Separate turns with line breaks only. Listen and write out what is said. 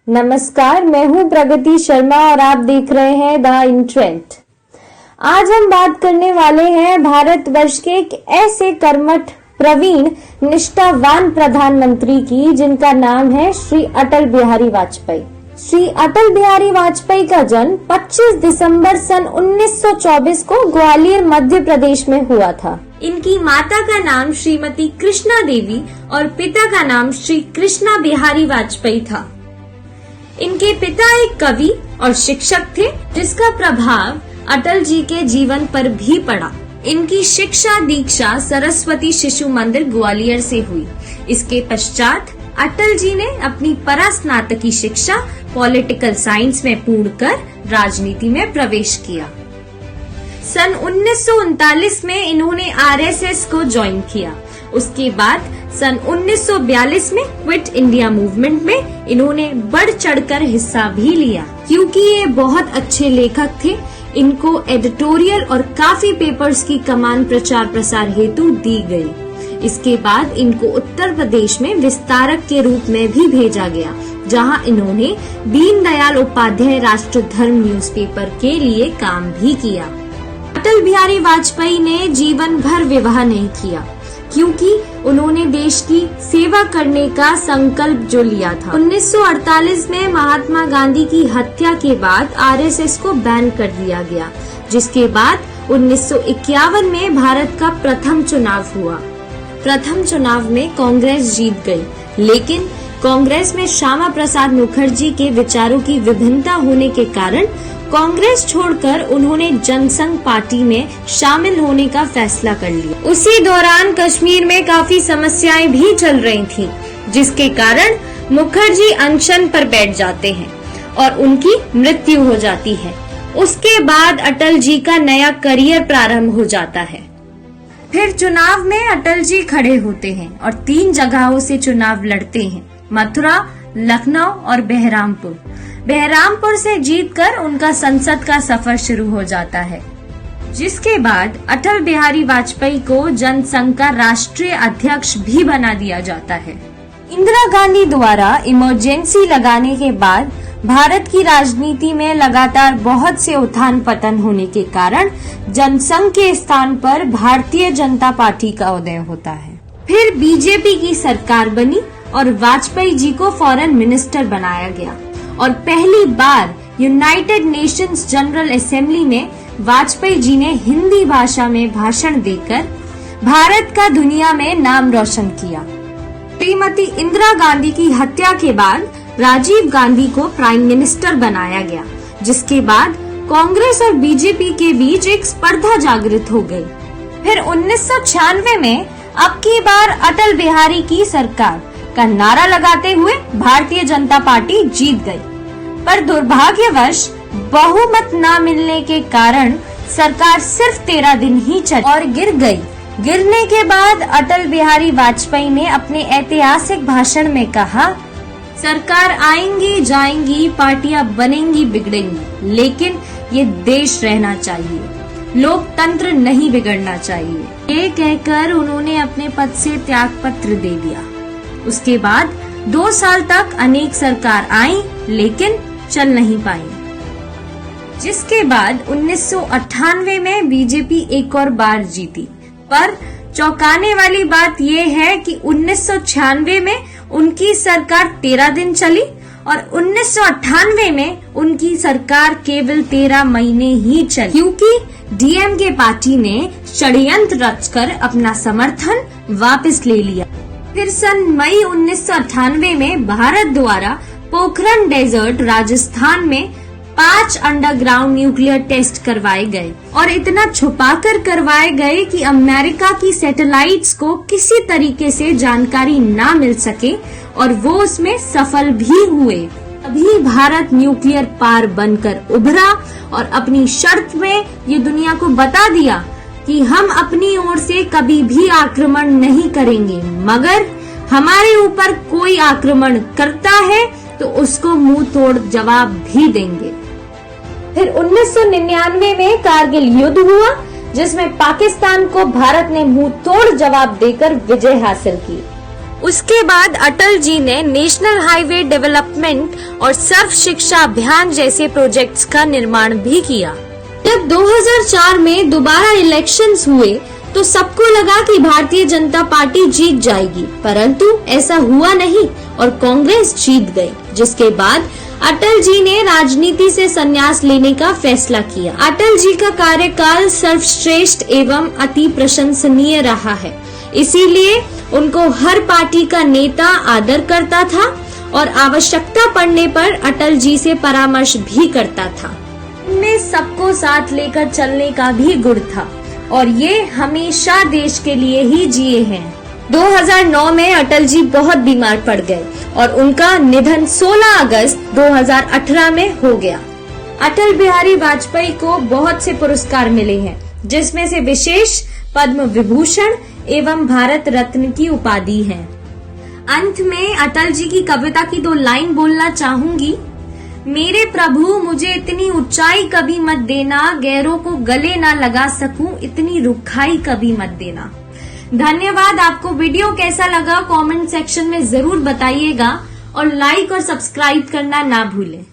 नमस्कार, मैं हूं प्रगति शर्मा और आप देख रहे हैं द इंट्रेंड। आज हम बात करने वाले हैं भारतवर्ष के एक ऐसे कर्मठ, प्रवीण, निष्ठावान प्रधानमंत्री की जिनका नाम है श्री अटल बिहारी वाजपेयी। श्री अटल बिहारी वाजपेयी का जन्म 25 दिसंबर सन 1924 को ग्वालियर मध्य प्रदेश में हुआ था। इनकी माता का नाम श्रीमती कृष्णा देवी और पिता का नाम श्री कृष्णा बिहारी वाजपेयी था। इनके पिता एक कवि और शिक्षक थे, जिसका प्रभाव अटल जी के जीवन पर भी पड़ा। इनकी शिक्षा दीक्षा सरस्वती शिशु मंदिर ग्वालियर से हुई। इसके पश्चात अटल जी ने अपनी परास्नातकी शिक्षा पॉलिटिकल साइंस में पूर्ण कर राजनीति में प्रवेश किया। सन 1939 में इन्होंने आरएसएस को ज्वाइन किया। उसके बाद सन 1942 में क्विट इंडिया मूवमेंट में इन्होंने बढ़ चढ़कर हिस्सा भी लिया। क्योंकि ये बहुत अच्छे लेखक थे, इनको एडिटोरियल और काफी पेपर्स की कमान प्रचार प्रसार हेतु दी गई। इसके बाद इनको उत्तर प्रदेश में विस्तारक के रूप में भी भेजा गया, जहां इन्होंने दीनदयाल उपाध्याय राष्ट्रधर्म न्यूज़पेपर के लिए काम भी किया। अटल बिहारी वाजपेयी ने जीवन भर विवाह नहीं किया, क्योंकि उन्होंने देश की सेवा करने का संकल्प जो लिया था। 1948 में महात्मा गांधी की हत्या के बाद आरएसएस को बैन कर दिया गया, जिसके बाद 1951 में भारत का प्रथम चुनाव हुआ। प्रथम चुनाव में कांग्रेस जीत गई, लेकिन कांग्रेस में श्यामा प्रसाद मुखर्जी के विचारों की विभिन्नता होने के कारण कांग्रेस छोड़कर उन्होंने जनसंघ पार्टी में शामिल होने का फैसला कर लिया। उसी दौरान कश्मीर में काफी समस्याएं भी चल रही थीं, जिसके कारण मुखर्जी अनशन पर बैठ जाते हैं और उनकी मृत्यु हो जाती है। उसके बाद अटल जी का नया करियर प्रारंभ हो जाता है। फिर चुनाव में अटल जी खड़े होते हैं और 3 जगहों से चुनाव लड़ते हैं, मथुरा, लखनऊ और बहरामपुर। बहरामपुर से जीतकर उनका संसद का सफर शुरू हो जाता है, जिसके बाद अटल बिहारी वाजपेयी को जनसंघ का राष्ट्रीय अध्यक्ष भी बना दिया जाता है। इंदिरा गांधी द्वारा इमरजेंसी लगाने के बाद भारत की राजनीति में लगातार बहुत से उत्थान पतन होने के कारण जनसंघ के स्थान पर भारतीय जनता पार्टी का उदय होता है। फिर बीजेपी की सरकार बनी और वाजपेयी जी को फॉरेन मिनिस्टर बनाया गया और पहली बार यूनाइटेड नेशंस जनरल असेंबली में वाजपेयी जी ने हिंदी भाषा में भाषण देकर भारत का दुनिया में नाम रोशन किया। श्रीमती इंदिरा गांधी की हत्या के बाद राजीव गांधी को प्राइम मिनिस्टर बनाया गया, जिसके बाद कांग्रेस और बीजेपी के बीच एक स्पर्धा जागृत हो गई। फिर 1996 में अब की बार अटल बिहारी की सरकार का नारा लगाते हुए भारतीय जनता पार्टी जीत गई, पर दुर्भाग्यवश बहुमत न मिलने के कारण सरकार सिर्फ 13 दिन ही चली और गिर गई। गिरने के बाद अटल बिहारी वाजपेयी ने अपने ऐतिहासिक भाषण में कहा, सरकार आएंगी जाएंगी, पार्टियां बनेंगी बिगड़ेंगी, लेकिन ये देश रहना चाहिए, लोकतंत्र नहीं बिगड़ना चाहिए। ये कहकर उन्होंने अपने पद से त्याग पत्र दे दिया। उसके बाद 2 साल तक अनेक सरकार आई, लेकिन चल नहीं पाई। जिसके बाद 1998 में बीजेपी एक और बार जीती, पर चौंकाने वाली बात यह है कि 1996 में उनकी सरकार 13 दिन चली और 1998 में उनकी सरकार केवल 13 महीने ही चली, क्योंकि डीएमके पार्टी ने षड्यंत्र रचकर अपना समर्थन वापस ले लिया। फिर सन मई 1998 में भारत द्वारा पोखरण डेजर्ट राजस्थान में 5 अंडरग्राउंड न्यूक्लियर टेस्ट करवाए गए और इतना छुपाकर करवाए गए कि अमेरिका की सैटेलाइट्स को किसी तरीके से जानकारी ना मिल सके और वो उसमें सफल भी हुए। अभी भारत न्यूक्लियर पार बनकर उभरा और अपनी शर्त में ये दुनिया को बता दिया कि हम अपनी ओर से कभी भी आक्रमण नहीं करेंगे, मगर हमारे ऊपर कोई आक्रमण करता है तो उसको मुंह तोड़ जवाब भी देंगे। फिर 1999 में कारगिल युद्ध हुआ, जिसमें पाकिस्तान को भारत ने मुंह तोड़ जवाब देकर विजय हासिल की। उसके बाद अटल जी ने नेशनल हाईवे डेवलपमेंट और सर्व शिक्षा अभियान जैसे प्रोजेक्ट्स का निर्माण भी किया। जब 2004 में दोबारा इलेक्शंस हुए तो सबको लगा कि भारतीय जनता पार्टी जीत जाएगी, परंतु ऐसा हुआ नहीं और कांग्रेस जीत गई, जिसके बाद अटल जी ने राजनीति से संन्यास लेने का फैसला किया। अटल जी का कार्यकाल सर्वश्रेष्ठ एवं अति प्रशंसनीय रहा है, इसीलिए उनको हर पार्टी का नेता आदर करता था और आवश्यकता पड़ने पर अटल जी से परामर्श भी करता था। इनमें सबको साथ लेकर चलने का भी गुण था और ये हमेशा देश के लिए ही जिए हैं। 2009 में अटल जी बहुत बीमार पड़ गए और उनका निधन 16 अगस्त 2018 में हो गया। अटल बिहारी वाजपेयी को बहुत से पुरस्कार मिले हैं, जिसमें से विशेष पद्म विभूषण एवं भारत रत्न की उपाधि है। अंत में अटल जी की कविता की 2 लाइन बोलना चाहूंगी। मेरे प्रभु मुझे इतनी ऊंचाई कभी मत देना, गैरों को गले ना लगा सकूं इतनी रुखाई कभी मत देना। धन्यवाद। आपको वीडियो कैसा लगा कमेंट सेक्शन में जरूर बताइएगा और लाइक और सब्सक्राइब करना ना भूलें।